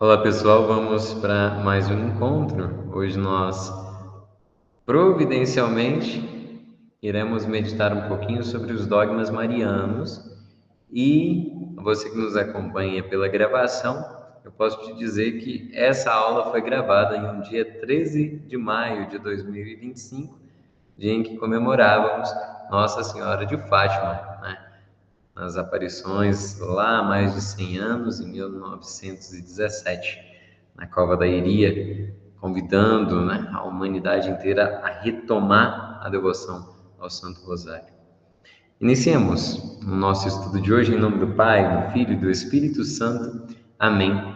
Olá pessoal, vamos para mais um encontro. Hoje nós providencialmente iremos meditar um pouquinho sobre os dogmas marianos e você que nos acompanha pela gravação, eu posso te dizer que essa aula foi gravada em um dia 13 de maio de 2025, dia em que comemorávamos Nossa Senhora de Fátima, né? Nas aparições lá há mais de 100 anos, em 1917, na Cova da Iria, convidando, né, a humanidade inteira a retomar a devoção ao Santo Rosário. Iniciemos o nosso estudo de hoje em nome do Pai, do Filho e do Espírito Santo. Amém.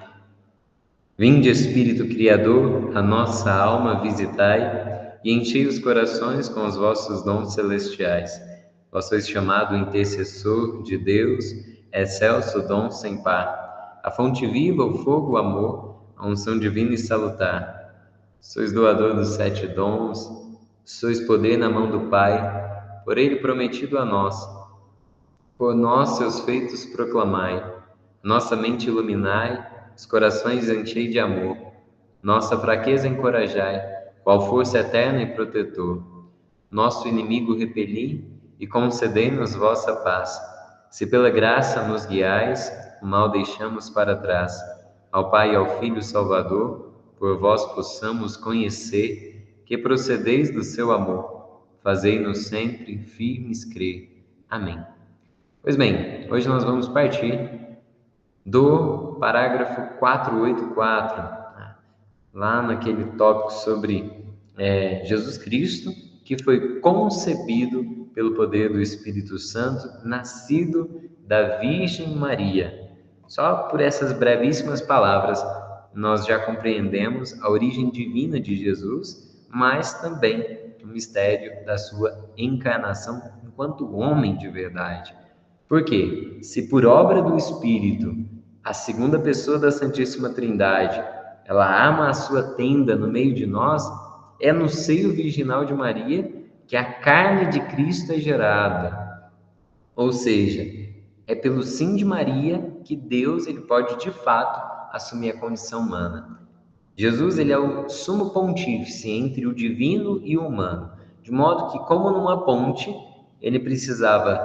Vinde, Espírito Criador, a nossa alma visitai e enchei os corações com os vossos dons celestiais. Vós sois chamado intercessor de Deus, excelso dom sem par. A fonte viva, o fogo, o amor, a unção divina e salutar. Sois doador dos 7 dons, sois poder na mão do Pai, por ele prometido a nós. Por nós, seus feitos proclamai, nossa mente iluminai, os corações enchei de amor, nossa fraqueza encorajai, qual força eterna e protetor. Nosso inimigo repeli e concedei-nos vossa paz. Se pela graça nos guiais, o mal deixamos para trás. Ao Pai e ao Filho Salvador, por vós possamos conhecer que procedeis do seu amor. Fazei-nos sempre firmes crer. Amém. Pois bem, hoje nós vamos partir do parágrafo 484, lá naquele tópico sobre Jesus Cristo, que foi concebido pelo poder do Espírito Santo, nascido da Virgem Maria. Só por essas brevíssimas palavras, nós já compreendemos a origem divina de Jesus, mas também o mistério da sua encarnação enquanto homem de verdade. Por quê? Se por obra do Espírito, a segunda pessoa da Santíssima Trindade, ela arma a sua tenda no meio de nós, é no seio virginal de Maria que a carne de Cristo é gerada. Ou seja, é pelo sim de Maria que Deus ele pode, de fato, assumir a condição humana. Jesus ele é o sumo pontífice entre o divino e o humano, de modo que, como numa ponte, ele precisava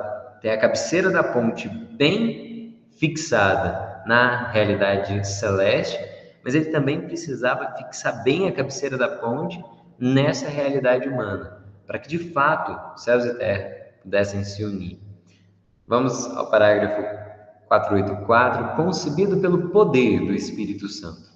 ter a cabeceira da ponte bem fixada na realidade celeste, mas ele também precisava fixar bem a cabeceira da ponte nessa realidade humana, para que de fato céus e terra pudessem se unir. Vamos ao parágrafo 484, concebido pelo poder do Espírito Santo.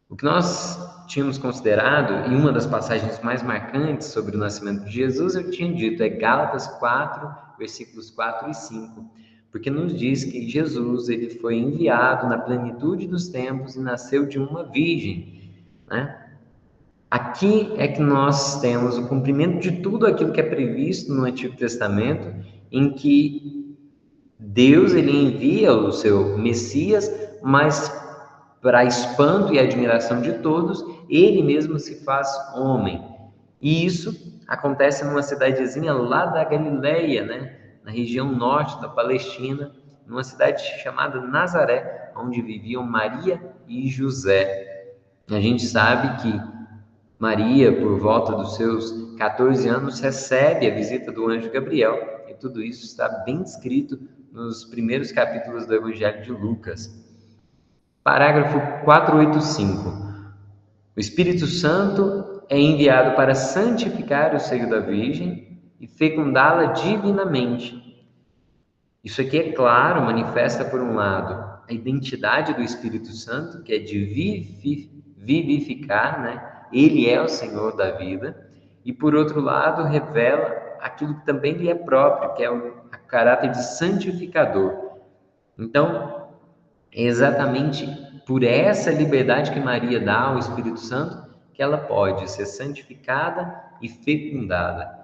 O que nós tínhamos considerado, e uma das passagens mais marcantes sobre o nascimento de Jesus, eu tinha dito, é Gálatas 4, versículos 4 e 5, porque nos diz que Jesus ele foi enviado na plenitude dos tempos e nasceu de uma virgem, né? Aqui é que nós temos o cumprimento de tudo aquilo que é previsto no Antigo Testamento, em que Deus ele envia o seu Messias, mas para espanto e admiração de todos, ele mesmo se faz homem. E isso acontece numa cidadezinha lá da Galileia, né? Na região norte da Palestina, numa cidade chamada Nazaré, onde viviam Maria e José. A gente sabe que Maria, por volta dos seus 14 anos, recebe a visita do anjo Gabriel, e tudo isso está bem descrito nos primeiros capítulos do Evangelho de Lucas. Parágrafo 485. O Espírito Santo é enviado para santificar o seio da Virgem e fecundá-la divinamente. Isso aqui, é claro, manifesta, por um lado, a identidade do Espírito Santo, que é de vivificar, né? Ele é o Senhor da vida. E, por outro lado, revela aquilo que também lhe é próprio, que é o caráter de santificador. Então, é exatamente por essa liberdade que Maria dá ao Espírito Santo que ela pode ser santificada e fecundada.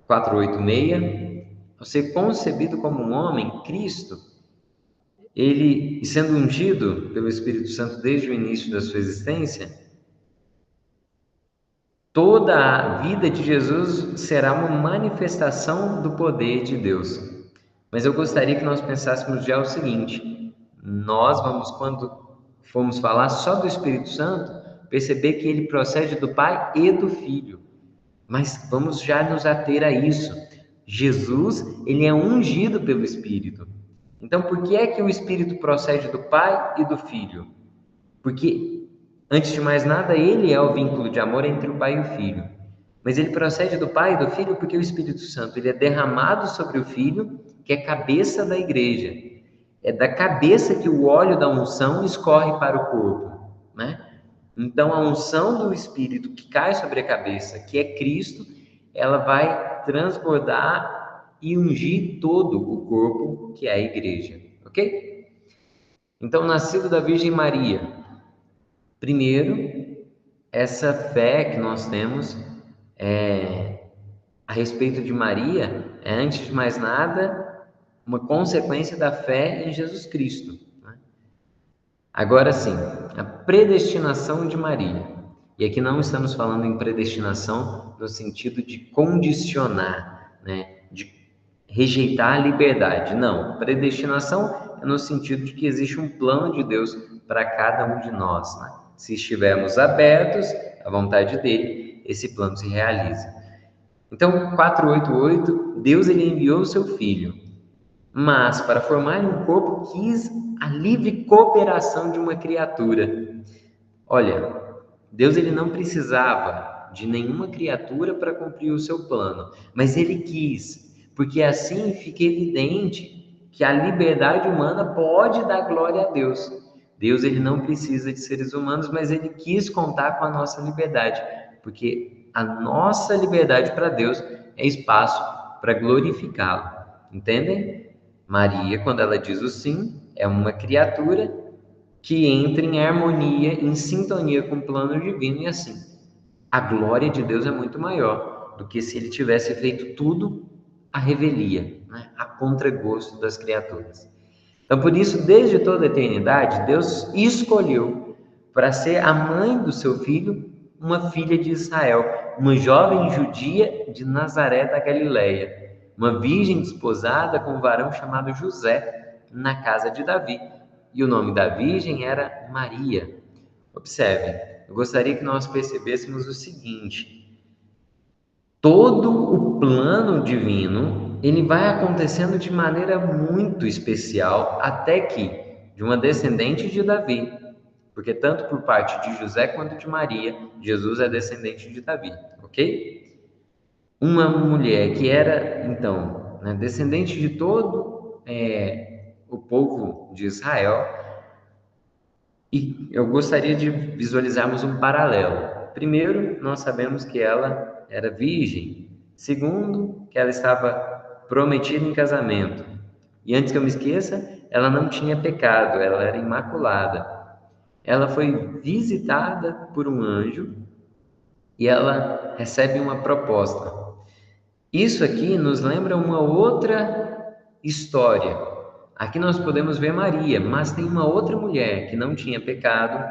486. Ao ser concebido como um homem, Cristo, ele, sendo ungido pelo Espírito Santo desde o início da sua existência, toda a vida de Jesus será uma manifestação do poder de Deus. Mas eu gostaria que nós pensássemos já o seguinte: nós vamos, quando formos falar só do Espírito Santo, perceber que ele procede do Pai e do Filho. Mas vamos já nos ater a isso. Jesus, ele é ungido pelo Espírito. Então, por que é que o Espírito procede do Pai e do Filho? Porque, antes de mais nada, ele é o vínculo de amor entre o Pai e o Filho. Mas ele procede do Pai e do Filho porque o Espírito Santo ele é derramado sobre o Filho, que é cabeça da igreja. É da cabeça que o óleo da unção escorre para o corpo, né? Então, a unção do Espírito que cai sobre a cabeça, que é Cristo, ela vai transbordar e ungir todo o corpo, que é a igreja, ok? Então, nascido da Virgem Maria, primeiro, essa fé que nós temos a respeito de Maria é, antes de mais nada, uma consequência da fé em Jesus Cristo, né? Agora sim, a predestinação de Maria. E aqui não estamos falando em predestinação no sentido de condicionar, né? De rejeitar a liberdade. Não, predestinação é no sentido de que existe um plano de Deus para cada um de nós, né? Se estivermos abertos à vontade dele, esse plano se realiza. Então, 488, Deus ele enviou o seu Filho, mas para formar um corpo quis a livre cooperação de uma criatura. Olha, Deus ele não precisava de nenhuma criatura para cumprir o seu plano, mas ele quis, porque assim fica evidente que a liberdade humana pode dar glória a Deus. Deus ele não precisa de seres humanos, mas ele quis contar com a nossa liberdade, porque a nossa liberdade para Deus é espaço para glorificá-lo. Entendem? Maria, quando ela diz o sim, é uma criatura que entra em harmonia, em sintonia com o plano divino, e assim, a glória de Deus é muito maior do que se ele tivesse feito tudo à revelia, né? A contragosto das criaturas. Então, por isso, desde toda a eternidade, Deus escolheu para ser a mãe do seu filho, uma filha de Israel, uma jovem judia de Nazaré da Galileia, uma virgem desposada com um varão chamado José, na casa de Davi. E o nome da virgem era Maria. Observem, eu gostaria que nós percebêssemos o seguinte: todo o plano divino, ele vai acontecendo de maneira muito especial, até que, de uma descendente de Davi, porque tanto por parte de José quanto de Maria, Jesus é descendente de Davi, ok? Uma mulher que era, então, né, descendente de todo o povo de Israel, e eu gostaria de visualizarmos um paralelo. Primeiro, nós sabemos que ela era virgem. Segundo, que ela estava prometida em casamento. E antes que eu me esqueça, ela não tinha pecado, ela era imaculada. Ela foi visitada por um anjo e ela recebe uma proposta. Isso aqui nos lembra uma outra história. Aqui nós podemos ver Maria, mas tem uma outra mulher que não tinha pecado,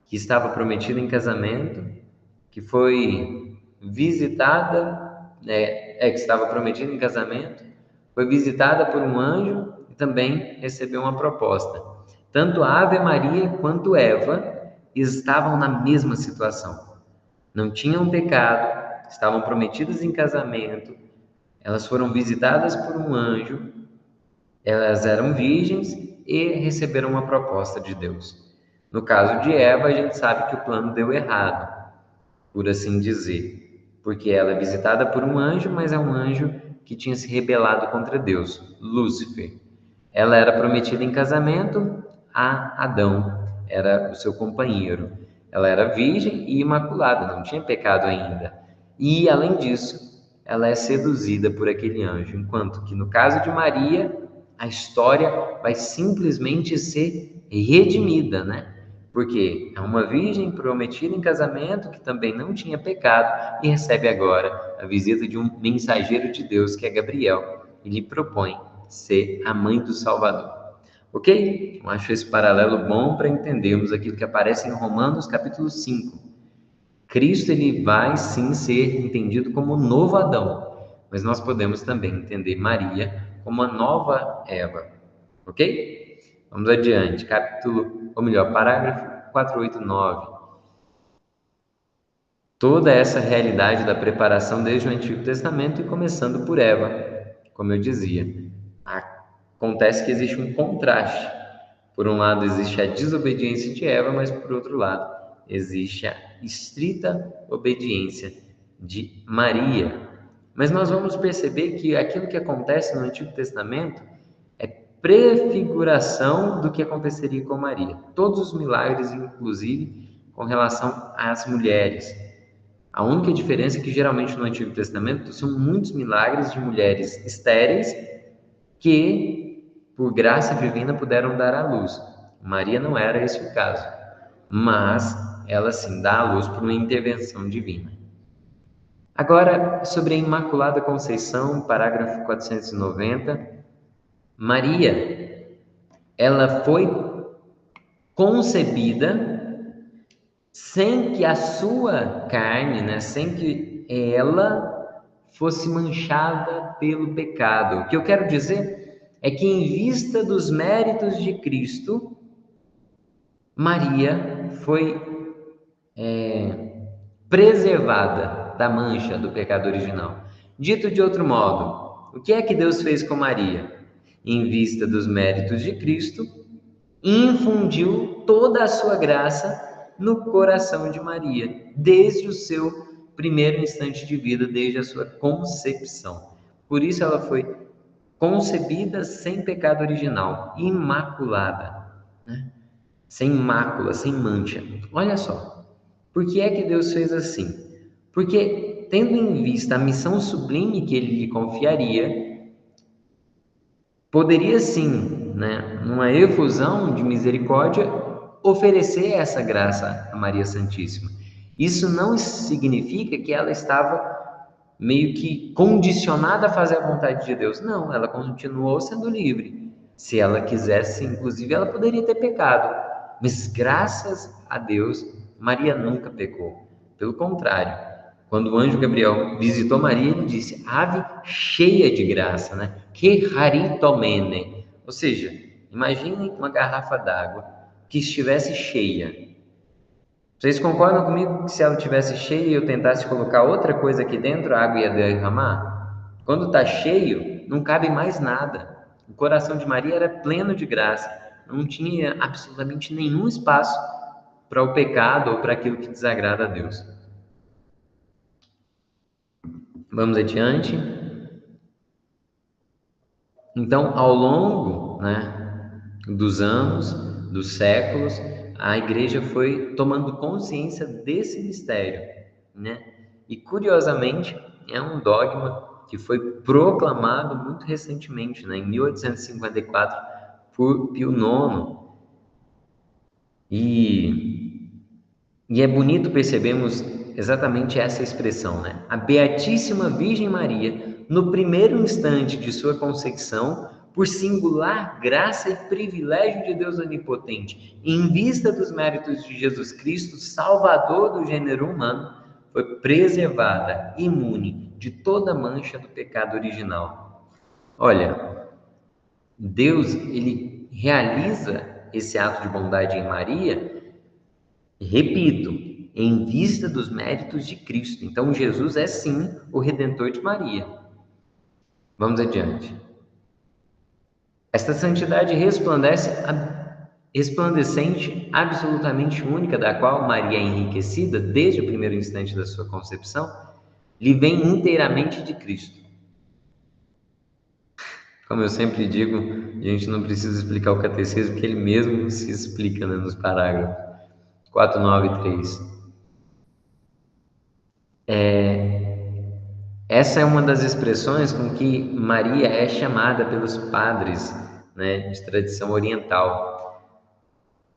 que estava prometida em casamento, que foi visitada, que estava prometida em casamento, foi visitada por um anjo e também recebeu uma proposta. Tanto a Ave Maria quanto Eva estavam na mesma situação. Não tinham pecado, estavam prometidas em casamento, elas foram visitadas por um anjo, elas eram virgens e receberam uma proposta de Deus. No caso de Eva, a gente sabe que o plano deu errado, por assim dizer, porque ela é visitada por um anjo, mas é um anjo que tinha se rebelado contra Deus, Lúcifer. Ela era prometida em casamento a Adão, era o seu companheiro. Ela era virgem e imaculada, não tinha pecado ainda. E, além disso, ela é seduzida por aquele anjo, enquanto que, no caso de Maria, a história vai simplesmente ser redimida, né? Porque é uma virgem prometida em casamento que também não tinha pecado e recebe agora a visita de um mensageiro de Deus, que é Gabriel, e lhe propõe ser a mãe do Salvador. Ok? Eu acho esse paralelo bom para entendermos aquilo que aparece em Romanos capítulo 5. Cristo ele vai sim ser entendido como o novo Adão, mas nós podemos também entender Maria como a nova Eva. Ok? Vamos adiante, capítulo, ou melhor, parágrafo 489. Toda essa realidade da preparação desde o Antigo Testamento e começando por Eva, como eu dizia. Acontece que existe um contraste. Por um lado, existe a desobediência de Eva, mas por outro lado, existe a estrita obediência de Maria. Mas nós vamos perceber que aquilo que acontece no Antigo Testamento é prefiguração do que aconteceria com Maria. Todos os milagres, inclusive, com relação às mulheres. A única diferença é que geralmente no Antigo Testamento são muitos milagres de mulheres estéreis que, por graça divina, puderam dar à luz. Maria não era esse o caso, mas ela sim dá à luz por uma intervenção divina. Agora, sobre a Imaculada Conceição, parágrafo 490, Maria, ela foi concebida sem que a sua carne, né, sem que ela fosse manchada pelo pecado. O que eu quero dizer é que, em vista dos méritos de Cristo, Maria foi preservada da mancha do pecado original. Dito de outro modo, o que é que Deus fez com Maria? Em vista dos méritos de Cristo, infundiu toda a sua graça no coração de Maria, desde o seu primeiro instante de vida, desde a sua concepção. Por isso ela foi concebida sem pecado original, imaculada, né? Sem mácula, sem mancha. Olha só, por que é que Deus fez assim? Porque, tendo em vista a missão sublime que ele lhe confiaria, poderia sim, né, numa efusão de misericórdia, oferecer essa graça a Maria Santíssima. Isso não significa que ela estava meio que condicionada a fazer a vontade de Deus. Não, ela continuou sendo livre. Se ela quisesse, inclusive, ela poderia ter pecado. Mas graças a Deus, Maria nunca pecou. Pelo contrário, quando o anjo Gabriel visitou Maria, ele disse: Ave cheia de graça, né? Que haritomene. Ou seja, imaginem uma garrafa d'água que estivesse cheia. Vocês concordam comigo que se ela estivesse cheia e eu tentasse colocar outra coisa aqui dentro, a água ia derramar? Quando está cheio, não cabe mais nada. O coração de Maria era pleno de graça. Não tinha absolutamente nenhum espaço para o pecado ou para aquilo que desagrada a Deus. Vamos adiante. Então, ao longo, né, dos anos, dos séculos, a igreja foi tomando consciência desse mistério, né? E, curiosamente, é um dogma que foi proclamado muito recentemente, né, em 1854, por Pio IX. E é bonito percebermos exatamente essa expressão, né? A Beatíssima Virgem Maria, no primeiro instante de sua concepção, por singular graça e privilégio de Deus Onipotente, em vista dos méritos de Jesus Cristo, Salvador do gênero humano, foi preservada, imune de toda mancha do pecado original. Olha, Deus, ele realiza esse ato de bondade em Maria, repito, em vista dos méritos de Cristo. Então, Jesus é sim o Redentor de Maria. Vamos adiante. Esta santidade resplandecente, absolutamente única, da qual Maria é enriquecida desde o primeiro instante da sua concepção, lhe vem inteiramente de Cristo. Como eu sempre digo, a gente não precisa explicar o catecismo, porque ele mesmo se explica, né, nos parágrafos 493. Essa é uma das expressões com que Maria é chamada pelos padres, né, de tradição oriental.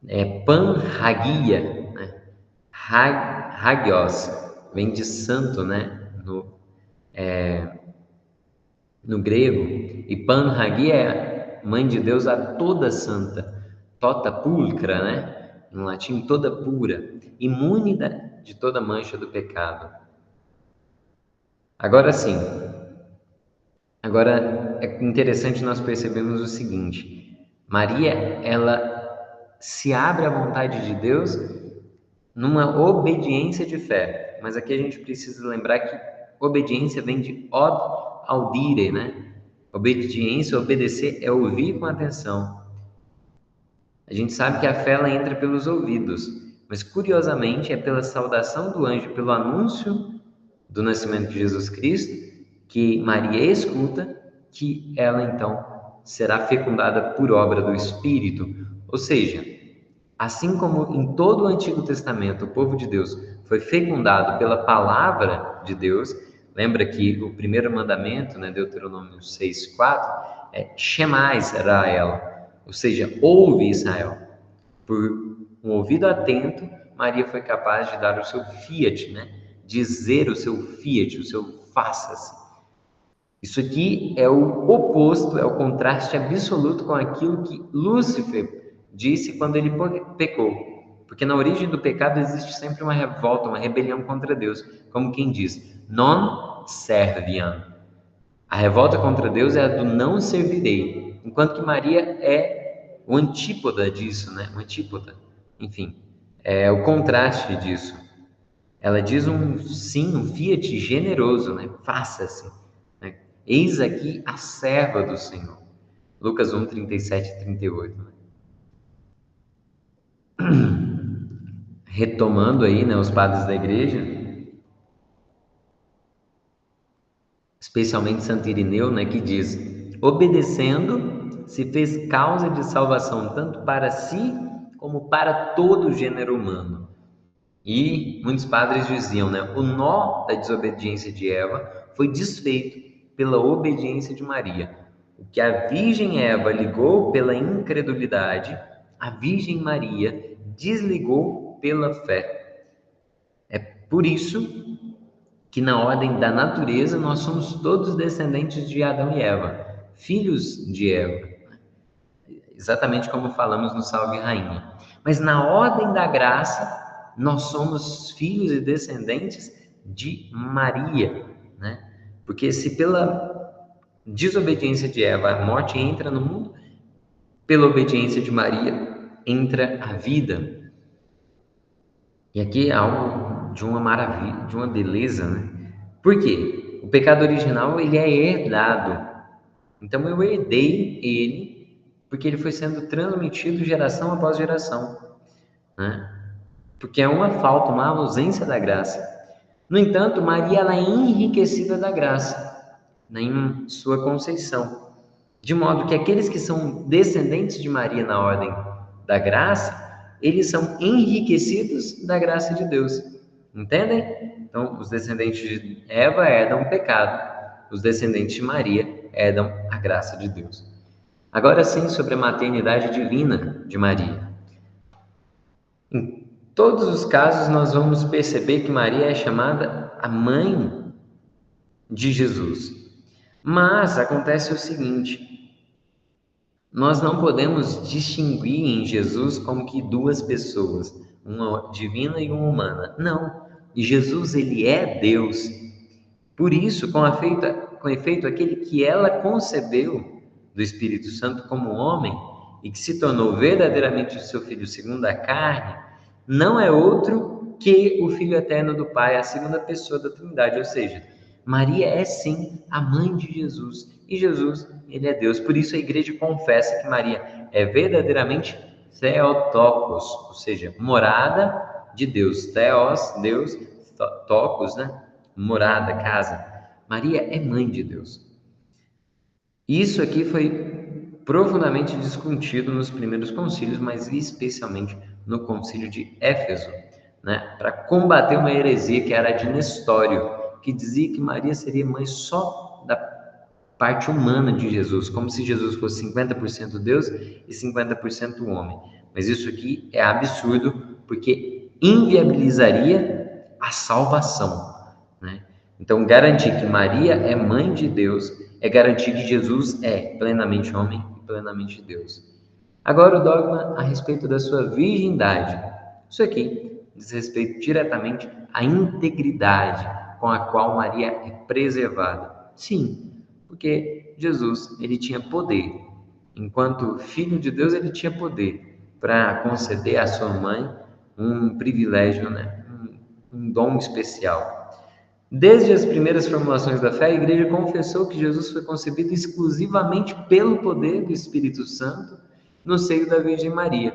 É Panhagia, né? Hagios, vem de santo, né, no grego. E Panhagia é mãe de Deus a toda santa, tota pulcra, né, em latim, toda pura, imune de toda mancha do pecado. Agora sim, agora é interessante nós percebermos o seguinte: Maria, ela se abre à vontade de Deus numa obediência de fé. Mas aqui a gente precisa lembrar que obediência vem de ob audire, né? Obediência, obedecer é ouvir com atenção. A gente sabe que a fé ela entra pelos ouvidos, mas curiosamente é pela saudação do anjo, pelo anúncio do nascimento de Jesus Cristo, que Maria escuta, que ela então será fecundada por obra do Espírito. Ou seja, assim como em todo o Antigo Testamento o povo de Deus foi fecundado pela palavra de Deus, lembra que o primeiro mandamento, né, Deuteronômio 6:4, é Shema Israel, ou seja, ouve Israel. Por um ouvido atento, Maria foi capaz de dar o seu fiat, né? Dizer o seu fiat, o seu faça-se. Isso aqui é o oposto, é o contraste absoluto com aquilo que Lúcifer disse quando ele pecou. Porque na origem do pecado existe sempre uma revolta, uma rebelião contra Deus. Como quem diz, non serviam. A revolta contra Deus é a do não servirei. Enquanto que Maria é o antípoda disso, né? O antípoda. Enfim, é o contraste disso. Ela diz um sim, um fiat generoso, né? Faça-se. Né? Eis aqui a serva do Senhor. Lucas 1, 37 e 38. Né? Retomando aí, né, os padres da igreja, especialmente Santo Irineu, né, que diz: obedecendo, se fez causa de salvação tanto para si como para todo o gênero humano. E muitos padres diziam, né, o nó da desobediência de Eva foi desfeito pela obediência de Maria. O que a Virgem Eva ligou pela incredulidade, a Virgem Maria desligou pela fé. É por isso que na ordem da natureza nós somos todos descendentes de Adão e Eva, filhos de Eva, exatamente como falamos no Salve Rainha. Mas na ordem da graça, nós somos filhos e descendentes de Maria, né? Porque se pela desobediência de Eva a morte entra no mundo, pela obediência de Maria entra a vida. E aqui é algo de uma maravilha, de uma beleza, né? Por quê? O pecado original, ele é herdado. Então, eu herdei ele, porque ele foi sendo transmitido geração após geração, né? Porque é uma falta, uma ausência da graça. No entanto, Maria, ela é enriquecida da graça, né, em sua conceição. De modo que aqueles que são descendentes de Maria na ordem da graça, eles são enriquecidos da graça de Deus. Entendem? Então, os descendentes de Eva herdam o pecado, os descendentes de Maria herdam a graça de Deus. Agora sim, sobre a maternidade divina de Maria. Em todos os casos, nós vamos perceber que Maria é chamada a mãe de Jesus. Mas acontece o seguinte: nós não podemos distinguir em Jesus como que duas pessoas, uma divina e uma humana. Não. Jesus, ele é Deus. Por isso, com efeito, aquele que ela concebeu do Espírito Santo como homem e que se tornou verdadeiramente o seu filho segundo a carne, não é outro que o Filho eterno do Pai, a segunda pessoa da Trindade, ou seja, Maria é sim a mãe de Jesus e Jesus, ele é Deus. Por isso a igreja confessa que Maria é verdadeiramente Theotokos, ou seja, morada de Deus. Theos, Deus, Tokos, né? Morada, casa. Maria é mãe de Deus. Isso aqui foi profundamente discutido nos primeiros concílios, mas especialmente no concílio de Éfeso, né? Para combater uma heresia que era a de Nestório, que dizia que Maria seria mãe só da parte humana de Jesus, como se Jesus fosse 50% Deus e 50% homem. Mas isso aqui é absurdo, porque inviabilizaria a salvação, né? Então, garantir que Maria é mãe de Deus é garantir que Jesus é plenamente homem e plenamente Deus. Agora, o dogma a respeito da sua virgindade. Isso aqui diz respeito diretamente à integridade com a qual Maria é preservada. Sim, porque Jesus, ele tinha poder enquanto filho de Deus, ele tinha poder para conceder à sua mãe um privilégio, né? Um dom especial. Desde as primeiras formulações da fé, a igreja confessou que Jesus foi concebido exclusivamente pelo poder do Espírito Santo no seio da Virgem Maria,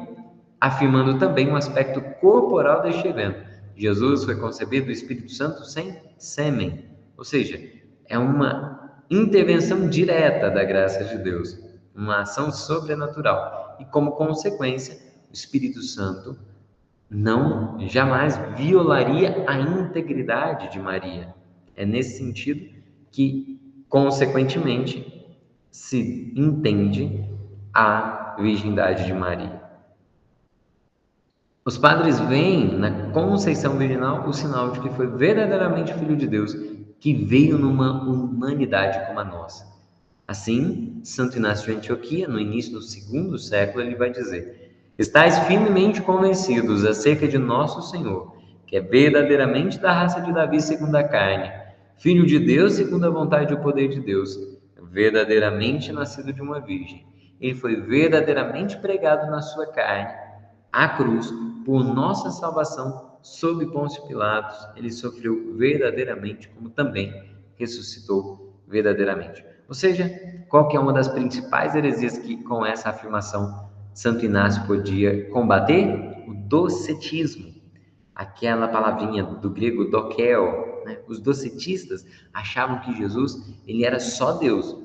afirmando também um aspecto corporal deste evento. Jesus foi concebido do Espírito Santo sem sêmen, ou seja, é uma intervenção direta da graça de Deus, uma ação sobrenatural. E como consequência, o Espírito Santo não jamais violaria a integridade de Maria. É nesse sentido que, consequentemente, se entende a virgindade de Maria. Os padres veem na conceição virginal o sinal de que foi verdadeiramente filho de Deus, que veio numa humanidade como a nossa. Assim, Santo Inácio de Antioquia, no início do segundo século, ele vai dizer: estais firmemente convencidos acerca de nosso Senhor, que é verdadeiramente da raça de Davi segundo a carne, filho de Deus segundo a vontade e o poder de Deus, verdadeiramente nascido de uma virgem. Ele foi verdadeiramente pregado na sua carne, à cruz, por nossa salvação, sob Pôncio Pilatos. Ele sofreu verdadeiramente, como também ressuscitou verdadeiramente. Ou seja, qual que é uma das principais heresias que, com essa afirmação, Santo Inácio podia combater? O docetismo. Aquela palavrinha do grego dokel, né? Os docetistas achavam que Jesus ele era só Deus,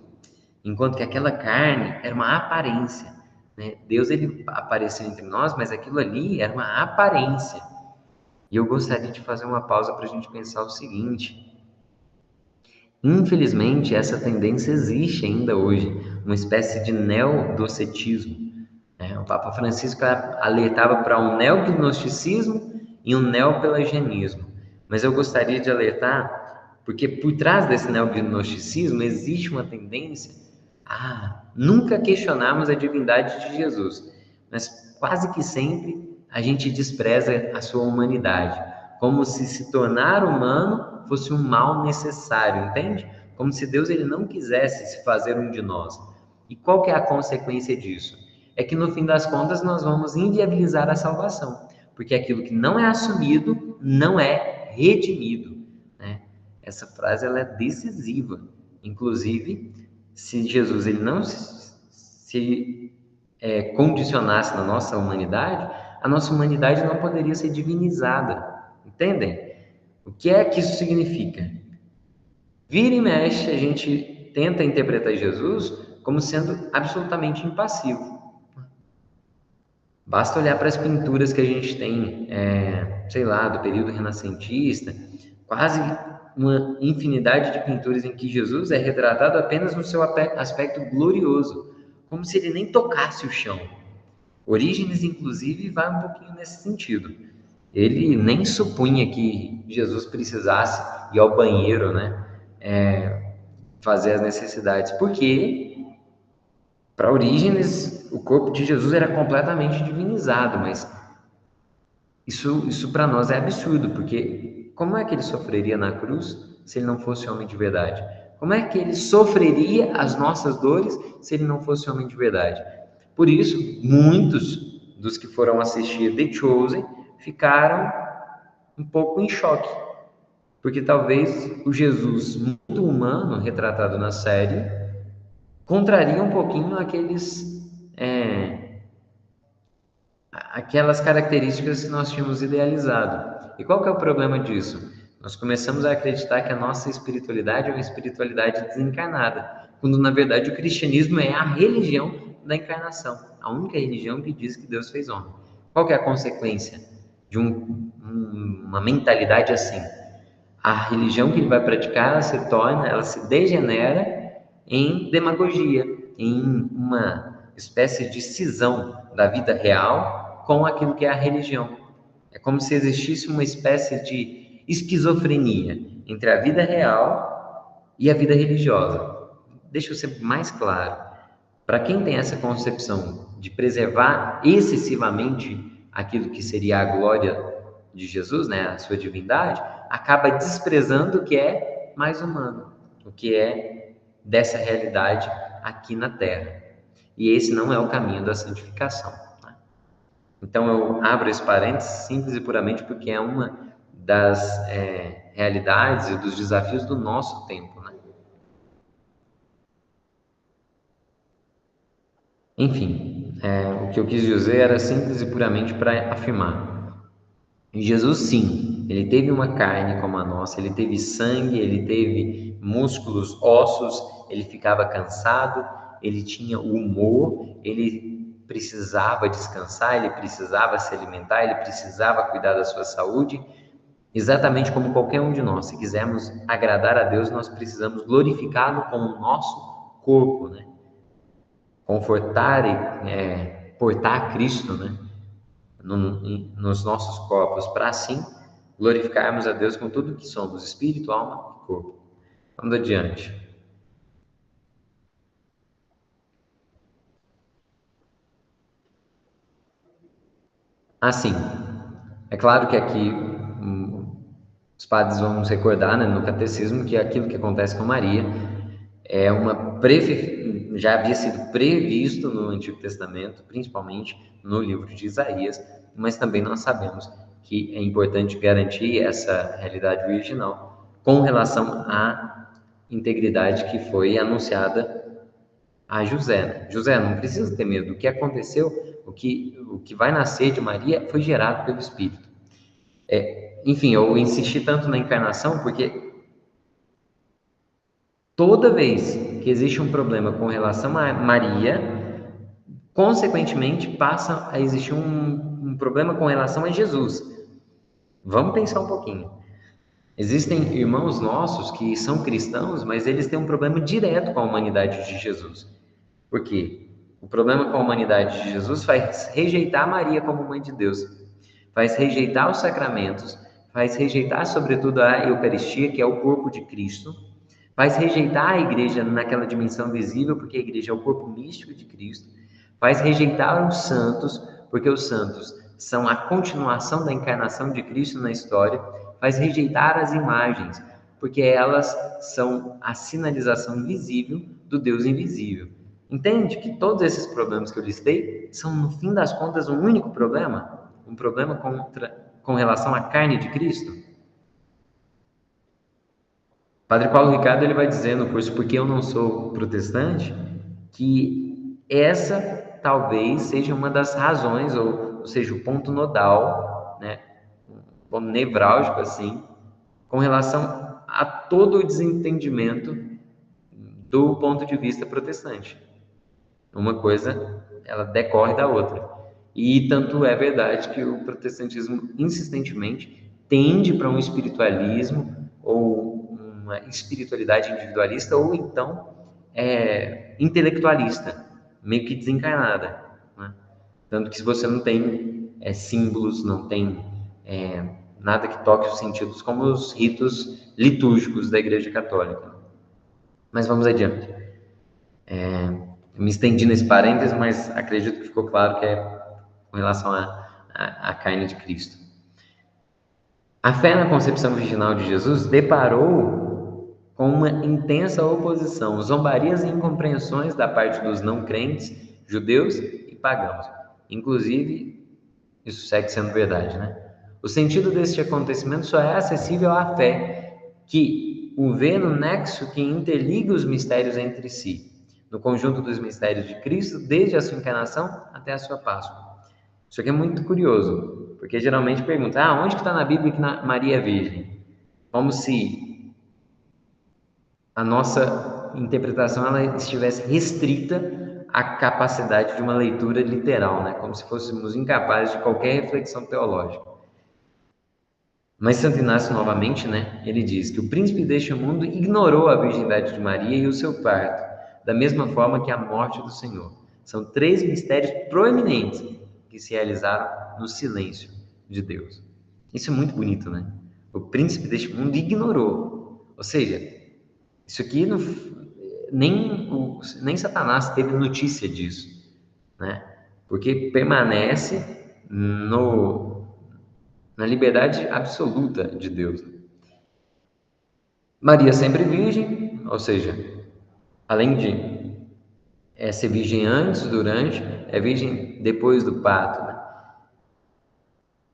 enquanto que aquela carne era uma aparência, né? Deus ele apareceu entre nós, mas aquilo ali era uma aparência. E eu gostaria de fazer uma pausa para a gente pensar o seguinte: infelizmente, essa tendência existe ainda hoje, uma espécie de neodocetismo, né? O Papa Francisco alertava para um neognosticismo e um neopelagianismo. Mas eu gostaria de alertar, porque por trás desse neognosticismo existe uma tendência a nunca questionarmos a divindade de Jesus, mas quase que sempre a gente despreza a sua humanidade, como se tornar humano fosse um mal necessário, entende? Como se Deus ele não quisesse se fazer um de nós. E qual que é a consequência disso? É que no fim das contas nós vamos inviabilizar a salvação, porque aquilo que não é assumido não é redimido, né? Essa frase ela é decisiva. Inclusive, se Jesus ele não se condicionasse na nossa humanidade, a nossa humanidade não poderia ser divinizada, entendem? O que é que isso significa? Vira e mexe, a gente tenta interpretar Jesus como sendo absolutamente impassivo. Basta olhar para as pinturas que a gente tem, sei lá, do período renascentista, quase uma infinidade de pinturas em que Jesus é retratado apenas no seu aspecto glorioso, como se ele nem tocasse o chão. Orígenes, inclusive, vai um pouquinho nesse sentido. Ele nem supunha que Jesus precisasse ir ao banheiro, né? Fazer as necessidades, porque para Orígenes o corpo de Jesus era completamente divinizado, mas isso para nós é absurdo, porque como é que ele sofreria na cruz se ele não fosse homem de verdade? Como é que ele sofreria as nossas dores se ele não fosse homem de verdade? Por isso, muitos dos que foram assistir The Chosen ficaram um pouco em choque, porque talvez o Jesus muito humano retratado na série contraria um pouquinho aquelas características que nós tínhamos idealizado. E qual que é o problema disso? Nós começamos a acreditar que a nossa espiritualidade é uma espiritualidade desencarnada, quando na verdade o cristianismo é a religião da encarnação, a única religião que diz que Deus fez homem. Qual que é a consequência de uma mentalidade assim? A religião que ele vai praticar, ela se degenera em demagogia, em uma espécie de cisão da vida real com aquilo que é a religião. É como se existisse uma espécie de esquizofrenia entre a vida real e a vida religiosa. Deixa eu ser mais claro. Para quem tem essa concepção de preservar excessivamente aquilo que seria a glória de Jesus, né, a sua divindade, acaba desprezando o que é mais humano, o que é dessa realidade aqui na Terra. e esse não é o caminho da santificação. Né? Então, eu abro esse parênteses simples e puramente porque é uma das realidades e dos desafios do nosso tempo. Né? Enfim, o que eu quis dizer era simples e puramente para afirmar. Jesus, sim, ele teve uma carne como a nossa, ele teve sangue, ele teve músculos, ossos, ele ficava cansado, ele tinha o humor, ele precisava descansar, ele precisava se alimentar, ele precisava cuidar da sua saúde, exatamente como qualquer um de nós. Se quisermos agradar a Deus, nós precisamos glorificá-lo com o nosso corpo, né? Confortar e portar Cristo, né? Nos nossos corpos, para assim glorificarmos a Deus com tudo que somos, espírito, alma e corpo. Vamos adiante. Assim, é claro que aqui os padres vão nos recordar, né, no catecismo, que aquilo que acontece com Maria já havia sido previsto no Antigo Testamento, principalmente no livro de Isaías, mas também nós sabemos que é importante garantir essa realidade virginal com relação à integridade que foi anunciada a José. Né? José, não precisa ter medo. O que aconteceu, o que vai nascer de Maria foi gerado pelo Espírito. Enfim, eu insisti tanto na encarnação porque toda vez que existe um problema com relação a Maria, consequentemente passa a existir um problema com relação a Jesus. Vamos pensar um pouquinho. Existem irmãos nossos que são cristãos, mas eles têm um problema direto com a humanidade de Jesus. Por quê? O problema com a humanidade de Jesus faz rejeitar Maria como mãe de Deus, faz rejeitar os sacramentos, faz rejeitar, sobretudo, a Eucaristia, que é o corpo de Cristo, faz rejeitar a igreja naquela dimensão visível, porque a igreja é o corpo místico de Cristo, faz rejeitar os santos, porque os santos são a continuação da encarnação de Cristo na história, faz rejeitar as imagens, porque elas são a sinalização visível do Deus invisível. Entende que todos esses problemas que eu listei são, no fim das contas, um único problema? Um problema com relação à carne de Cristo? Padre Paulo Ricardo ele vai dizer no curso Porque Eu Não Sou Protestante que essa talvez seja uma das razões, ou seja, o ponto nodal, né, um ponto nevrálgico assim, com relação a todo o desentendimento do ponto de vista protestante. Uma coisa, ela decorre da outra. E tanto é verdade que o protestantismo insistentemente tende para um espiritualismo ou uma espiritualidade individualista ou então intelectualista, meio que desencarnada. Né? Tanto que se você não tem símbolos, não tem nada que toque os sentidos, como os ritos litúrgicos da Igreja Católica. Mas vamos adiante. Me estendi nesse parênteses, mas acredito que ficou claro que é com relação à carne de Cristo. A fé na concepção virginal de Jesus deparou com uma intensa oposição, zombarias e incompreensões da parte dos não crentes, judeus e pagãos. Inclusive, isso segue sendo verdade, né? O sentido deste acontecimento só é acessível à fé, que o vê no nexo que interliga os mistérios entre si, no conjunto dos mistérios de Cristo, desde a sua encarnação até a sua Páscoa. Isso aqui é muito curioso, porque geralmente pergunta, onde que está na Bíblia que Maria é virgem? Como se a nossa interpretação ela estivesse restrita à capacidade de uma leitura literal, né? Como se fôssemos incapazes de qualquer reflexão teológica. Mas Santo Inácio, novamente, né, ele diz que o príncipe deste mundo ignorou a virgindade de Maria e o seu parto, da mesma forma que a morte do Senhor. São três mistérios proeminentes que se realizaram no silêncio de Deus. Isso é muito bonito, né? O príncipe deste mundo ignorou. Ou seja, isso aqui nem Satanás teve notícia disso, né? Porque permanece na liberdade absoluta de Deus. Maria sempre virgem, ou seja, além de é ser virgem antes, durante, é virgem depois do parto, né?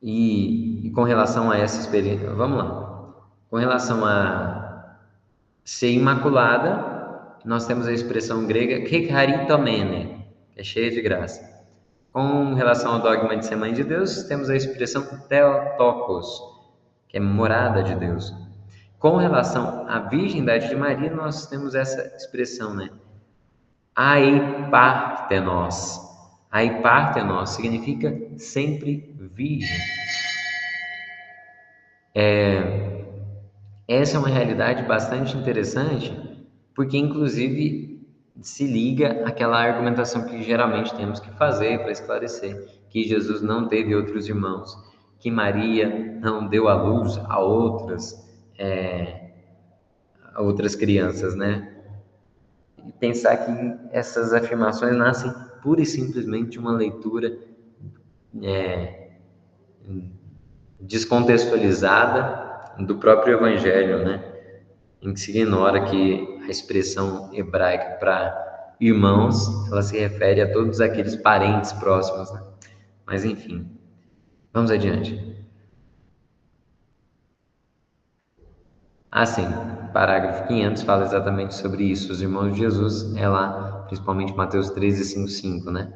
E com relação a essa experiência, vamos lá. Com relação a ser imaculada, nós temos a expressão grega kecharitomene, que é cheia de graça. Com relação ao dogma de ser mãe de Deus, temos a expressão Theotokos, que é morada de Deus. Com relação à virgindade de Maria, nós temos essa expressão, né? Aipartenos. Aipartenos significa sempre virgem. Essa é uma realidade bastante interessante, porque inclusive se liga àquela argumentação que geralmente temos que fazer para esclarecer que Jesus não teve outros irmãos, que Maria não deu à luz a outras crianças, né? E pensar que essas afirmações nascem pura e simplesmente de uma leitura descontextualizada do próprio Evangelho, né? Em que se ignora que a expressão hebraica para irmãos, ela se refere a todos aqueles parentes próximos, né? Mas enfim, vamos adiante. Assim, parágrafo 500 fala exatamente sobre isso. Os irmãos de Jesus é lá, principalmente Mateus 13, 5, 5, né?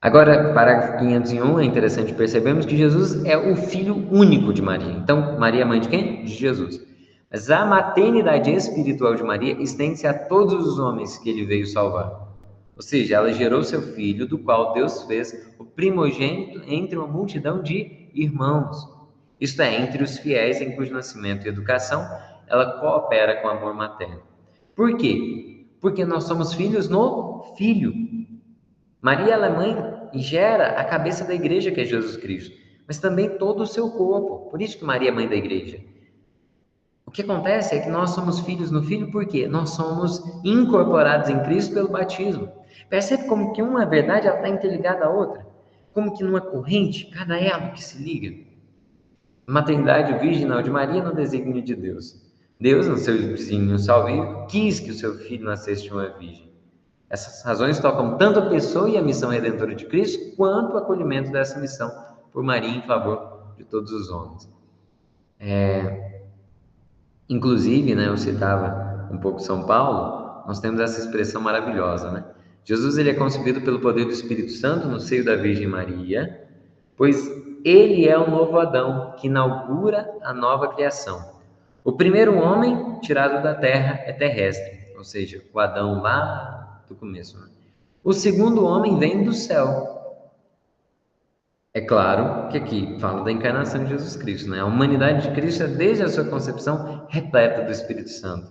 Agora, parágrafo 501, é interessante percebermos que Jesus é o filho único de Maria. Então, Maria é mãe de quem? De Jesus. Mas a maternidade espiritual de Maria estende-se a todos os homens que ele veio salvar. Ou seja, ela gerou seu filho, do qual Deus fez o primogênito entre uma multidão de irmãos. Isto é, entre os fiéis em cujo nascimento e educação ela coopera com o amor materno. Por quê? Porque nós somos filhos no Filho. Maria, ela é mãe e gera a cabeça da igreja, que é Jesus Cristo, mas também todo o seu corpo. Por isso que Maria é mãe da igreja. O que acontece é que nós somos filhos no Filho porque nós somos incorporados em Cristo pelo batismo. Percebe como que uma verdade está interligada à outra? Como que numa corrente, cada elo que se liga. A maternidade virginal de Maria no desígnio de Deus. Deus, no seu desígnio salvífico, quis que o seu filho nascesse de uma virgem. Essas razões tocam tanto a pessoa e a missão redentora de Cristo, quanto o acolhimento dessa missão por Maria em favor de todos os homens. Inclusive, né, eu citava um pouco São Paulo, nós temos essa expressão maravilhosa, né? Jesus, ele é concebido pelo poder do Espírito Santo no seio da Virgem Maria, pois ele é o novo Adão, que inaugura a nova criação. O primeiro homem tirado da terra é terrestre, ou seja, o Adão lá do começo, né? O segundo homem vem do céu. É claro que aqui fala da encarnação de Jesus Cristo, né? A humanidade de Cristo é, desde a sua concepção, repleta do Espírito Santo.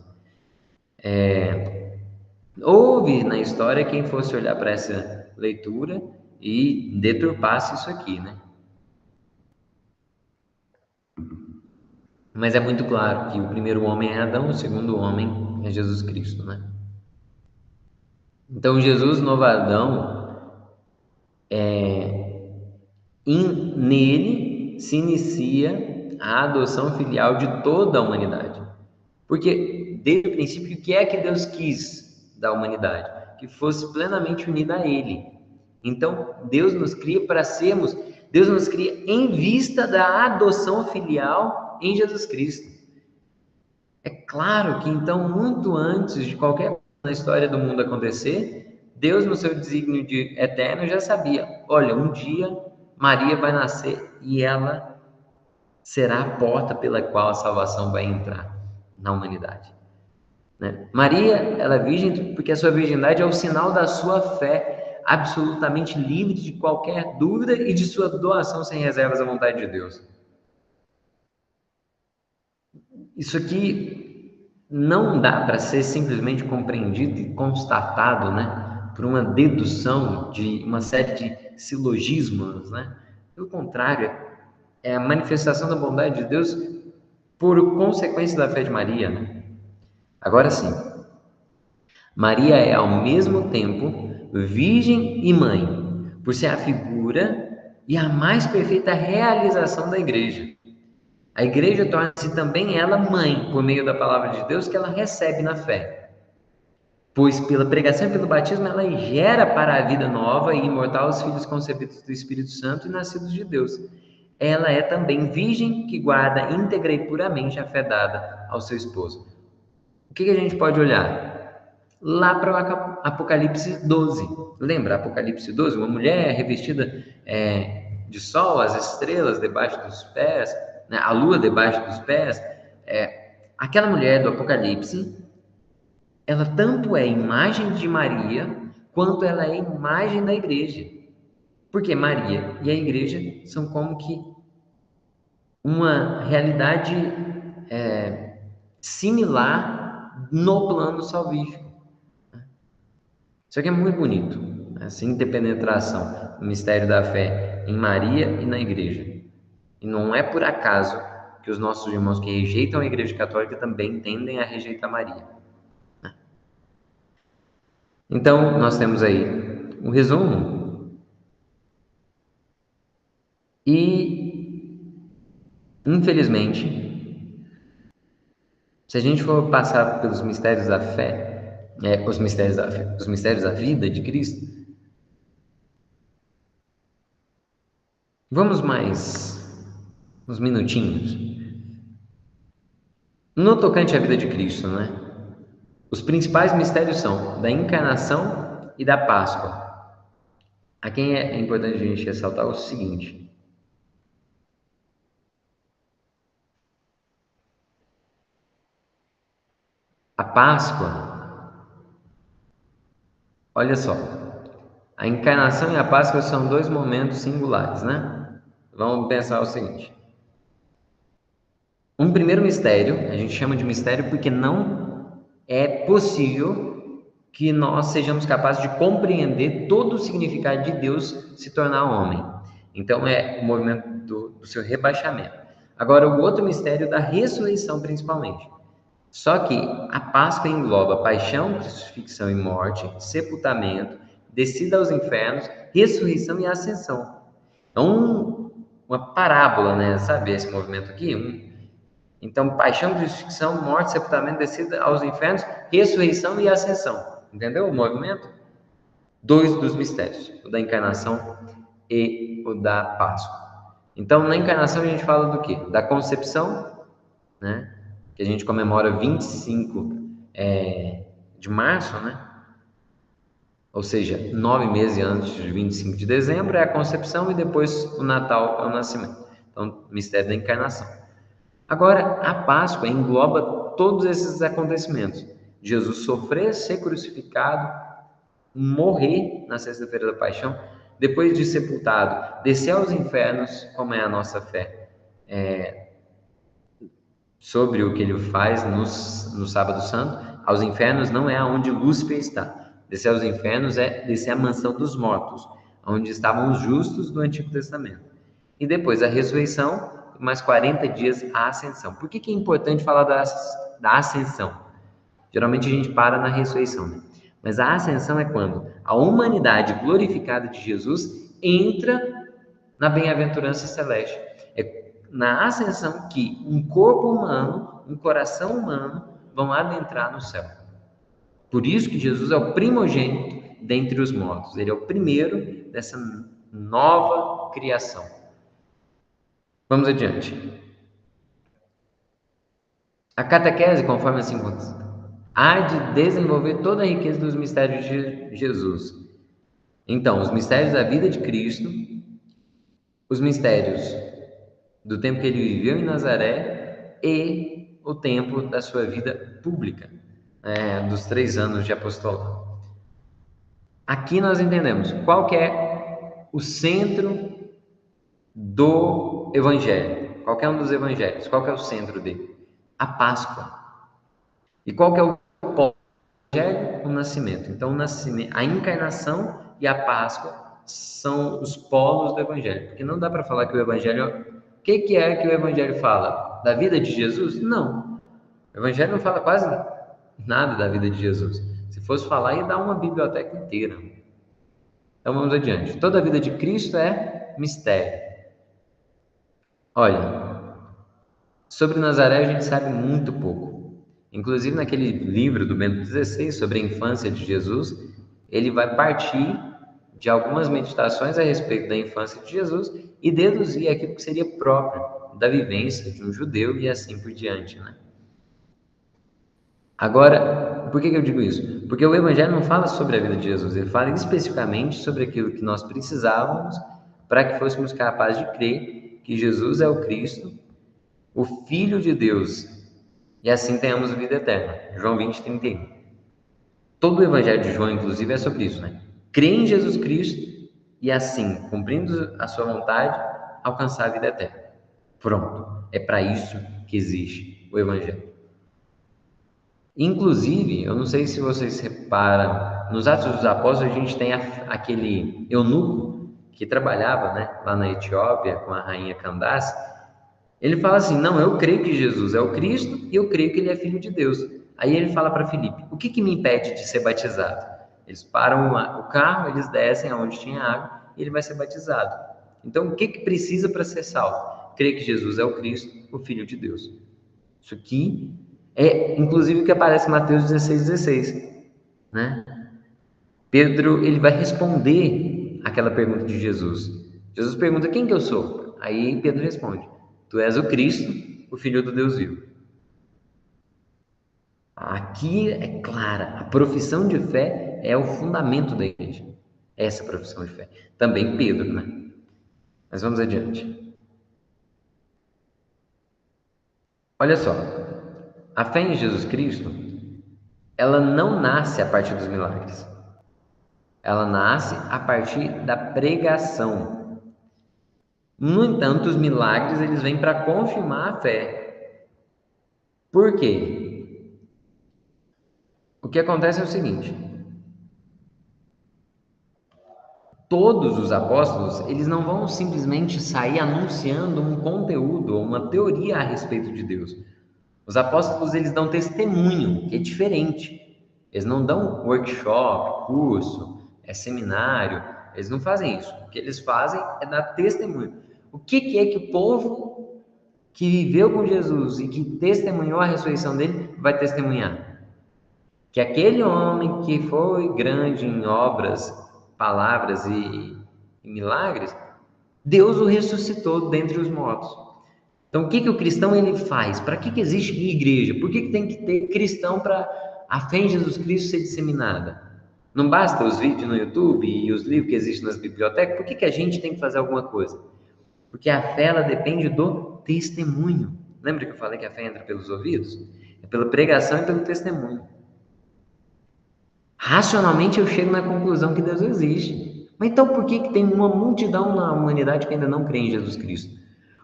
Houve na história quem fosse olhar para essa leitura e deturpasse isso aqui, né? Mas é muito claro que o primeiro homem é Adão, o segundo homem é Jesus Cristo, né? Então, Jesus, novo Adão, nele se inicia a adoção filial de toda a humanidade. Porque, desde o princípio, o que é que Deus quis da humanidade? Que fosse plenamente unida a Ele. Então, Deus nos cria para sermos, Deus nos cria em vista da adoção filial em Jesus Cristo. É claro que, então, muito antes de qualquer coisa na história do mundo acontecer, Deus, no seu desígnio eterno, já sabia: olha, um dia Maria vai nascer e ela será a porta pela qual a salvação vai entrar na humanidade. Né? Maria, ela é virgem porque a sua virgindade é o sinal da sua fé, absolutamente livre de qualquer dúvida e de sua doação sem reservas à vontade de Deus. Isso aqui não dá para ser simplesmente compreendido e constatado, né, por uma dedução de uma série de silogismos, né? Pelo contrário, é a manifestação da bondade de Deus por consequência da fé de Maria, né? Agora sim, Maria é ao mesmo tempo virgem e mãe, por ser a figura e a mais perfeita realização da igreja. A igreja torna-se também ela mãe, por meio da palavra de Deus que ela recebe na fé. Pois pela pregação e pelo batismo ela gera para a vida nova e imortal os filhos concebidos do Espírito Santo e nascidos de Deus. Ela é também virgem que guarda íntegra e puramente a fé dada ao seu esposo. O que a gente pode olhar? Lá para o Apocalipse 12. Lembra Apocalipse 12? Uma mulher revestida de sol, as estrelas debaixo dos pés, né? A lua debaixo dos pés. Aquela mulher do Apocalipse, ela tanto é imagem de Maria, quanto ela é imagem da igreja. Porque Maria e a igreja são como que uma realidade similar no plano salvífico. Isso aqui é muito bonito, assim, interpenetração, o mistério da fé em Maria e na igreja. E não é por acaso que os nossos irmãos que rejeitam a igreja católica também tendem a rejeitar Maria. Então, nós temos aí um resumo. E, infelizmente, se a gente for passar pelos mistérios da fé, os mistérios da fé, os mistérios da vida de Cristo, vamos mais uns minutinhos. No tocante à vida de Cristo, né? Os principais mistérios são da encarnação e da Páscoa. Aqui é importante a gente ressaltar o seguinte: a Páscoa, olha só, a encarnação e a Páscoa são dois momentos singulares, né? Vamos pensar o seguinte: um primeiro mistério, a gente chama de mistério porque não é possível que nós sejamos capazes de compreender todo o significado de Deus se tornar homem. Então, é o movimento do seu rebaixamento. Agora, o outro mistério da ressurreição, principalmente. Só que a Páscoa engloba paixão, crucifixão e morte, sepultamento, descida aos infernos, ressurreição e ascensão. É uma parábola, né? Sabe esse movimento aqui? Então, paixão, crucifixão, morte, sepultamento, descida aos infernos, ressurreição e ascensão. Entendeu o movimento? Dois dos mistérios, o da encarnação e o da Páscoa. Então, na encarnação a gente fala do quê? Da concepção, né? Que a gente comemora 25 de março, né? Ou seja, 9 meses antes de 25 de dezembro é a concepção e depois o Natal é o nascimento. Então, mistério da encarnação. Agora, a Páscoa engloba todos esses acontecimentos. Jesus sofrer, ser crucificado, morrer na sexta-feira da paixão, depois de sepultado, descer aos infernos, como é a nossa fé, sobre o que ele faz no sábado santo. Aos infernos não é aonde Lúcifer está. Descer aos infernos é descer à mansão dos mortos, onde estavam os justos do Antigo Testamento. E depois a ressurreição, mais 40 dias a ascensão. Por que é importante falar da ascensão? Geralmente a gente para na ressurreição, né? Mas a ascensão é quando a humanidade glorificada de Jesus entra na bem-aventurança celeste. É na ascensão que um corpo humano, um coração humano vão adentrar no céu. Por isso que Jesus é o primogênito dentre os mortos. Ele é o primeiro dessa nova criação. Vamos adiante. A catequese, conforme assim há de desenvolver toda a riqueza dos mistérios de Jesus. Então, os mistérios da vida de Cristo, os mistérios do tempo que ele viveu em Nazaré e o tempo da sua vida pública, dos 3 anos de apostolado. Aqui nós entendemos qual que é o centro do Evangelho. Qualquer um dos evangelhos, qual que é o centro dele? A Páscoa. E qual que é o Evangelho? O nascimento. Então, a encarnação e a Páscoa são os polos do Evangelho. Porque não dá para falar que o Evangelho... O que é que o Evangelho fala? Da vida de Jesus? Não. O Evangelho não fala quase nada da vida de Jesus. Se fosse falar, ia dar uma biblioteca inteira. Então, vamos adiante. Toda a vida de Cristo é mistério. Olha, Sobre Nazaré a gente sabe muito pouco. Inclusive naquele livro do Bento XVI sobre a infância de Jesus, ele vai partir de algumas meditações a respeito da infância de Jesus e deduzir aquilo que seria próprio da vivência de um judeu e assim por diante, né? Agora, por que eu digo isso? Porque o Evangelho não fala sobre a vida de Jesus, ele fala especificamente sobre aquilo que nós precisávamos para que fôssemos capazes de crer que Jesus é o Cristo, o Filho de Deus, e assim tenhamos vida eterna. João 20, 31. Todo o Evangelho de João, inclusive, é sobre isso, né? Crer em Jesus Cristo e assim, cumprindo a sua vontade, alcançar a vida eterna. Pronto. É para isso que existe o Evangelho. Inclusive, eu não sei se vocês reparam, nos Atos dos Apóstolos a gente tem aquele eunuco que trabalhava, né, lá na Etiópia com a rainha Candace. Ele fala assim: não, eu creio que Jesus é o Cristo e eu creio que ele é filho de Deus. Aí ele fala para Filipe: o que me impede de ser batizado? Eles param o carro, eles descem aonde tinha água e ele vai ser batizado. Então, o que precisa para ser salvo? Crer que Jesus é o Cristo, o Filho de Deus. Isso aqui é, inclusive, o que aparece em Mateus 16, né? Pedro, ele vai responder aquela pergunta de Jesus. Jesus pergunta: quem que eu sou? Aí Pedro responde: tu és o Cristo, o Filho do Deus vivo. Aqui é clara, a profissão de fé é o fundamento da igreja. Essa profissão de fé. Também Pedro, né? Mas vamos adiante. Olha só, a fé em Jesus Cristo, ela não nasce a partir dos milagres. Ela nasce a partir da pregação. No entanto, os milagres eles vêm para confirmar a fé. Por quê? O que acontece é o seguinte: todos os apóstolos, eles não vão simplesmente sair anunciando um conteúdo ou uma teoria a respeito de Deus. Os apóstolos, eles dão testemunho, que é diferente. Eles não dão workshop, curso, seminário, eles não fazem isso. O que eles fazem é dar testemunho. O que é que o povo que viveu com Jesus e que testemunhou a ressurreição dele vai testemunhar? Que aquele homem que foi grande em obras, palavras e milagres, Deus o ressuscitou dentre os mortos. Então, o que o cristão ele faz? Para que existe igreja? Por que tem que ter cristão para a fé em Jesus Cristo ser disseminada? Não basta os vídeos no YouTube e os livros que existem nas bibliotecas? Por que a gente tem que fazer alguma coisa? Porque a fé ela depende do testemunho. Lembra que eu falei que a fé entra pelos ouvidos? É pela pregação e pelo testemunho. Racionalmente eu chego na conclusão que Deus existe. Mas então por que tem uma multidão na humanidade que ainda não crê em Jesus Cristo?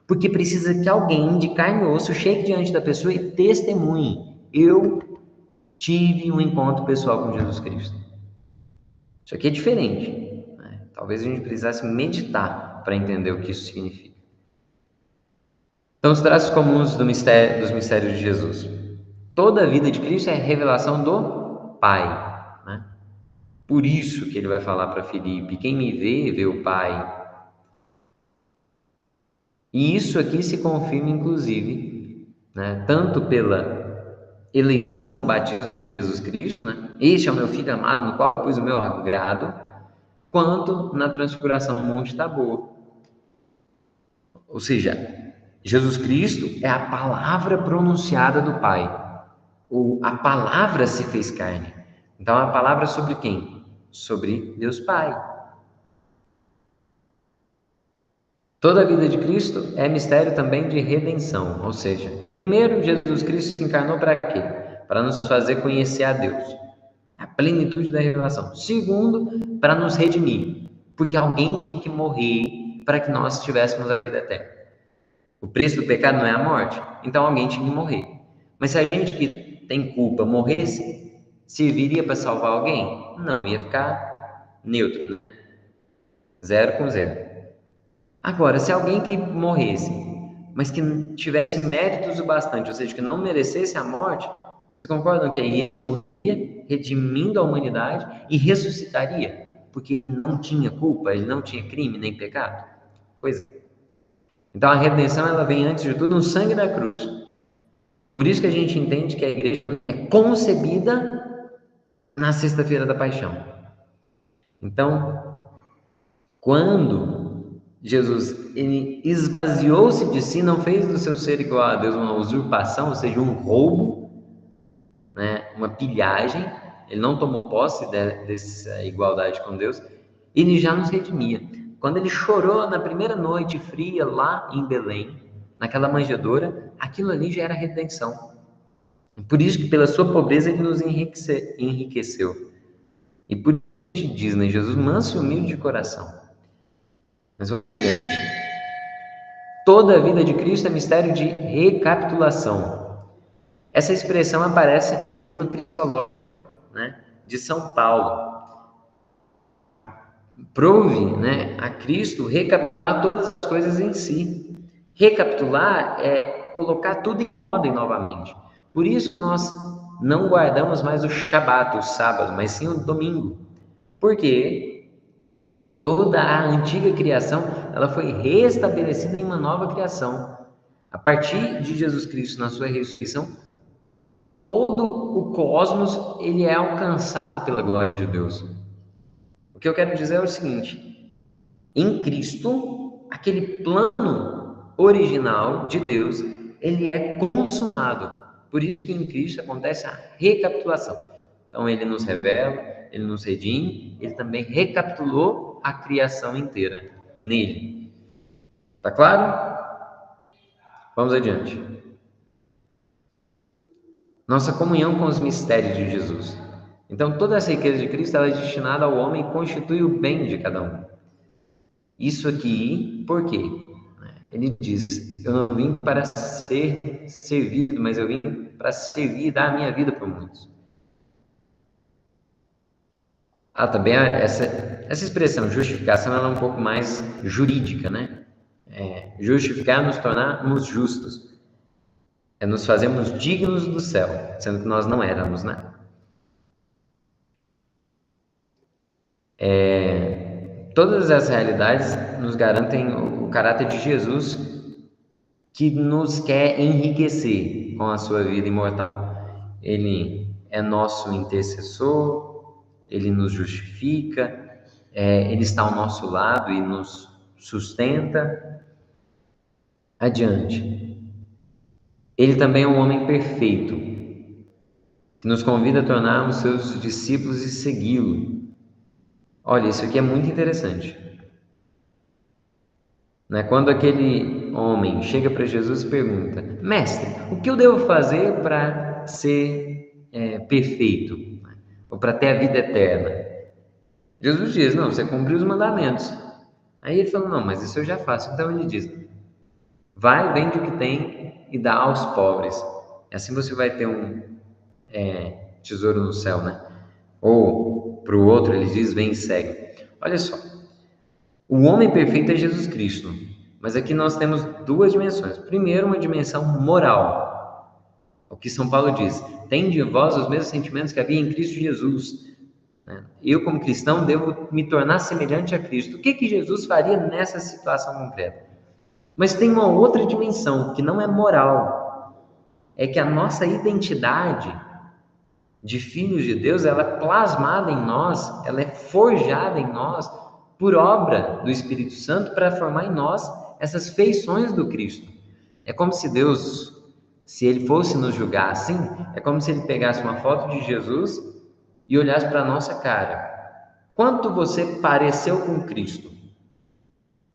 Porque precisa que alguém de carne e osso chegue diante da pessoa e testemunhe: eu tive um encontro pessoal com Jesus Cristo. Isso aqui é diferente, né? Talvez a gente precisasse meditar para entender o que isso significa. Então, os traços comuns dos mistérios de Jesus. Toda a vida de Cristo é revelação do Pai, né? Por isso que ele vai falar para Filipe: quem me vê, vê o Pai. E isso aqui se confirma, inclusive, né, tanto pela eleição do batismo de Jesus Cristo, né? Este é o meu filho amado, no qual pus o meu agrado, quanto na transfiguração do Monte Tabor. Ou seja, Jesus Cristo é a palavra pronunciada do Pai. A palavra se fez carne. Então, a palavra sobre quem? Sobre Deus Pai. Toda a vida de Cristo é mistério também de redenção, ou seja, primeiro, Jesus Cristo se encarnou para quê? Para nos fazer conhecer a Deus, a plenitude da revelação. Segundo, para nos redimir, porque alguém tem que morrer para que nós tivéssemos a vida eterna. O preço do pecado não é a morte, então alguém tinha que morrer. Mas se a gente que tem culpa morresse, serviria para salvar alguém? Não, ia ficar neutro, zero com zero. Agora, se alguém que morresse, mas que não tivesse méritos o bastante, ou seja, que não merecesse a morte, vocês concordam que ele ia redimindo a humanidade e ressuscitaria? Porque não tinha culpa, ele não tinha crime nem pecado? Pois é. Então a redenção ela vem antes de tudo no sangue da cruz. Por isso que a gente entende que a igreja é concebida na sexta-feira da paixão. Então, quando Jesus ele esvaziou-se de si, não fez do seu ser igual a Deus uma usurpação, ou seja, um roubo, né, uma pilhagem, ele não tomou posse dessa igualdade com Deus, ele já nos redimia. Quando ele chorou na primeira noite fria lá em Belém, naquela manjedoura, aquilo ali já era redenção. Por isso que pela sua pobreza ele nos enriqueceu. E por isso diz, né, Jesus manso e humilde de coração. Mas toda a vida de Cristo é mistério de recapitulação. Essa expressão aparece no Cristológico, né, de São Paulo. Prove, né, a Cristo recapitular todas as coisas em si. Recapitular é colocar tudo em ordem novamente. Por isso nós não guardamos mais o Shabat, o sábado, mas sim o domingo. Porque toda a antiga criação ela foi restabelecida em uma nova criação. A partir de Jesus Cristo na sua ressurreição, todo o cosmos ele é alcançado pela glória de Deus. O que eu quero dizer é o seguinte: em Cristo, aquele plano original de Deus, ele é consumado. Por isso que em Cristo acontece a recapitulação. Então ele nos revela, ele nos redime, ele também recapitulou a criação inteira nele. Tá claro? Vamos adiante. Nossa comunhão com os mistérios de Jesus. Então toda essa riqueza de Cristo ela é destinada ao homem e constitui o bem de cada um. Isso aqui, por quê? Ele diz: eu não vim para ser servido, mas eu vim para servir e dar a minha vida por muitos. Também essa expressão justificação ela é um pouco mais jurídica, né? Justificar nos tornarmos justos. É nos fazermos dignos do céu, sendo que nós não éramos, né? Todas as realidades nos garantem o caráter de Jesus que nos quer enriquecer com a sua vida imortal. Ele é nosso intercessor, ele nos justifica, ele está ao nosso lado e nos sustenta. Adiante. Ele também é um homem perfeito, que nos convida a tornarmos seus discípulos e segui-lo. Olha, isso aqui é muito interessante. Né? Quando aquele homem chega para Jesus e pergunta: Mestre, o que eu devo fazer para ser perfeito? Ou para ter a vida eterna? Jesus diz: Não, você cumpre os mandamentos. Aí ele falou: Não, mas isso eu já faço. Então ele diz: Vai, vende o que tem e dá aos pobres. E assim você vai ter um tesouro no céu, né? Ou para o outro ele diz: Vem e segue. Olha só, o homem perfeito é Jesus Cristo. Mas aqui nós temos duas dimensões. Primeiro, uma dimensão moral. O que São Paulo diz: Tende em vós os mesmos sentimentos que havia em Cristo Jesus. Eu, como cristão, devo me tornar semelhante a Cristo. O que Jesus faria nessa situação concreta? Mas tem uma outra dimensão, que não é moral. É que a nossa identidade de filhos de Deus, ela é plasmada em nós, ela é forjada em nós por obra do Espírito Santo para formar em nós essas feições do Cristo. É como se Deus, se ele fosse nos julgar assim, é como se ele pegasse uma foto de Jesus e olhasse para a nossa cara. Quanto você pareceu com Cristo?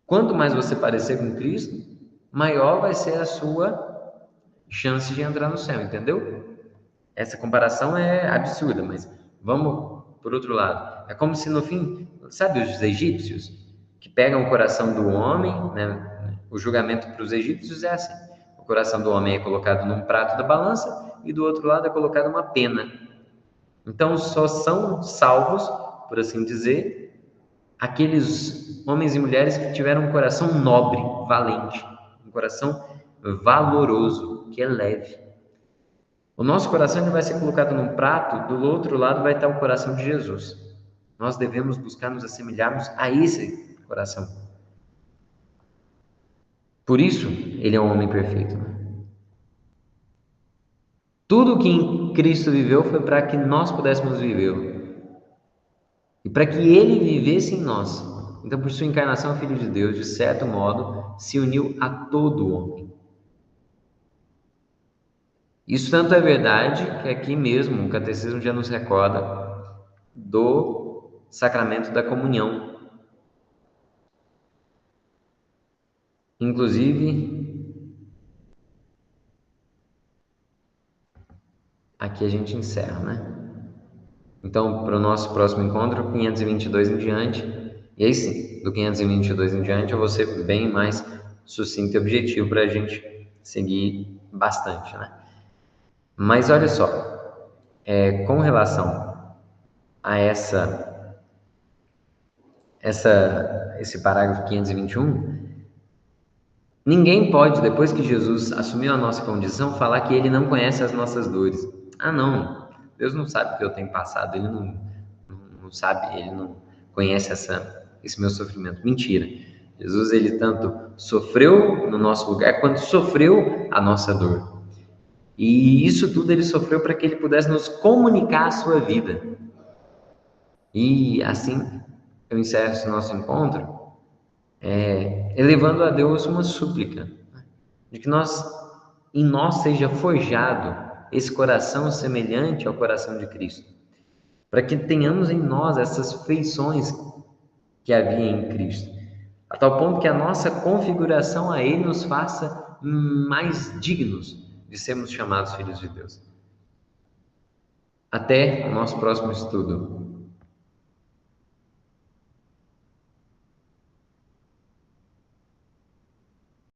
Quanto mais você parecer com Cristo, maior vai ser a sua chance de entrar no céu, entendeu? Essa comparação é absurda, mas vamos por outro lado. É como se no fim, sabe os egípcios que pegam o coração do homem, né? O julgamento para os egípcios é assim: o coração do homem é colocado num prato da balança e do outro lado é colocada uma pena. Então só são salvos, por assim dizer, aqueles homens e mulheres que tiveram um coração nobre, valente, um coração valoroso, que é leve. O nosso coração ele vai ser colocado num prato, do outro lado vai estar o coração de Jesus. Nós devemos buscar nos assemelharmos a esse coração. Por isso, ele é um homem perfeito. Tudo que em Cristo viveu foi para que nós pudéssemos viver. E para que ele vivesse em nós. Então, por sua encarnação, o Filho de Deus, de certo modo, se uniu a todo homem. Isso tanto é verdade que aqui mesmo o Catecismo já nos recorda do sacramento da comunhão. Inclusive, aqui a gente encerra, né? Então, para o nosso próximo encontro, 522 em diante. E aí sim, do 522 em diante, eu vou ser bem mais sucinto e objetivo para a gente seguir bastante, né? Mas olha só, com relação a esse parágrafo 521, ninguém pode, depois que Jesus assumiu a nossa condição, falar que ele não conhece as nossas dores. Ah, não, Deus não sabe o que eu tenho passado, ele não sabe, ele não conhece esse meu sofrimento. Mentira. Jesus, ele tanto sofreu no nosso lugar, quanto sofreu a nossa dor. E isso tudo ele sofreu para que ele pudesse nos comunicar a sua vida. E assim eu encerro esse nosso encontro, elevando a Deus uma súplica, de que em nós seja forjado esse coração semelhante ao coração de Cristo, para que tenhamos em nós essas feições que havia em Cristo, a tal ponto que a nossa configuração a Ele nos faça mais dignos de sermos chamados filhos de Deus. Até o nosso próximo estudo.